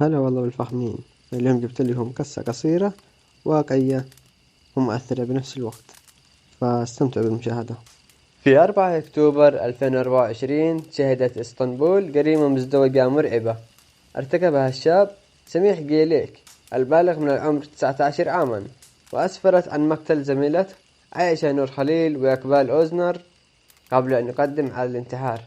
هلا والله بالفهمين. اليوم جبت لهم قصة قصيرة واقعية ومؤثرة بنفس الوقت، فاستمتعوا بالمشاهدة. في 4 أكتوبر 2024 شهدت إسطنبول جريمة مزدوجة مرعبة ارتكبها الشاب سميح جيليك البالغ من العمر 19 عاما، وأسفرت عن مقتل زميلته عائشة نور خليل وإقبال أوزنر قبل أن يقدم على الانتحار.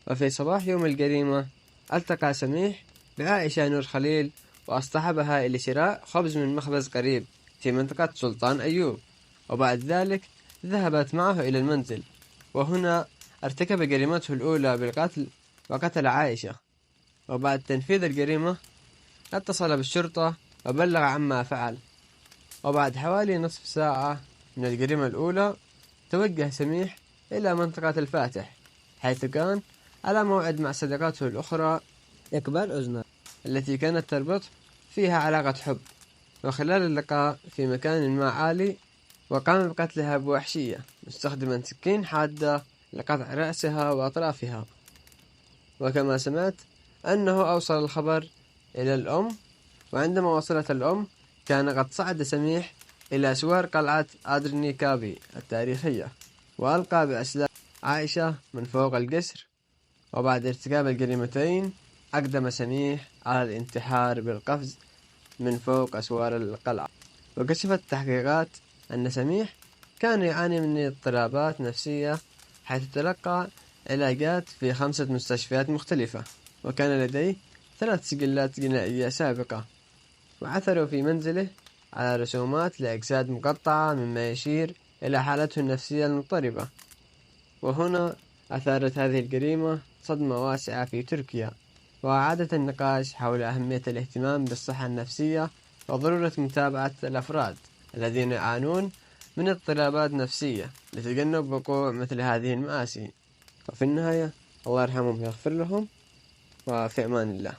وفي صباح يوم الجريمة التقى سميح بعائشة نور خليل واصطحبها إلى شراء خبز من مخبز قريب في منطقة سلطان أيوب، وبعد ذلك ذهبت معه إلى المنزل، وهنا ارتكب جريمته الأولى بالقتل وقتل عائشة. وبعد تنفيذ الجريمة اتصل بالشرطة وبلغ عما فعل. وبعد حوالي نصف ساعة من الجريمة الأولى توجه سميح إلى منطقة الفاتح، حيث كان على موعد مع صديقته الأخرى إقبال أوزنر التي كانت تربط فيها علاقة حب. وخلال اللقاء في مكان ما عالي وقام بقتلها بوحشية مستخدما سكين حادة لقطع رأسها وأطرافها. وكما سمعت أنه أوصل الخبر إلى الأم، وعندما وصلت الأم كان قد صعد سميح إلى سوار قلعة أدرنيكابي التاريخية وألقى بأسلاك عائشة من فوق الجسر. وبعد ارتكاب الجريمتين أقدم سميح على الانتحار بالقفز من فوق أسوار القلعة. وكشفت التحقيقات أن سميح كان يعاني من اضطرابات نفسية، حيث تلقى علاجات في 5 مستشفيات مختلفة، وكان لديه 3 سجلات جنائية سابقة. وعثروا في منزله على رسومات لأجساد مقطعة مما يشير إلى حالته النفسية المضطربة. وهنا أثارت هذه الجريمة صدمة واسعة في تركيا، وأعادت النقاش حول أهمية الاهتمام بالصحة النفسية وضرورة متابعة الأفراد الذين يعانون من اضطرابات نفسية لتجنب وقوع مثل هذه المآسي. وفي النهاية الله يرحمهم ويغفر لهم، وفي أمان الله.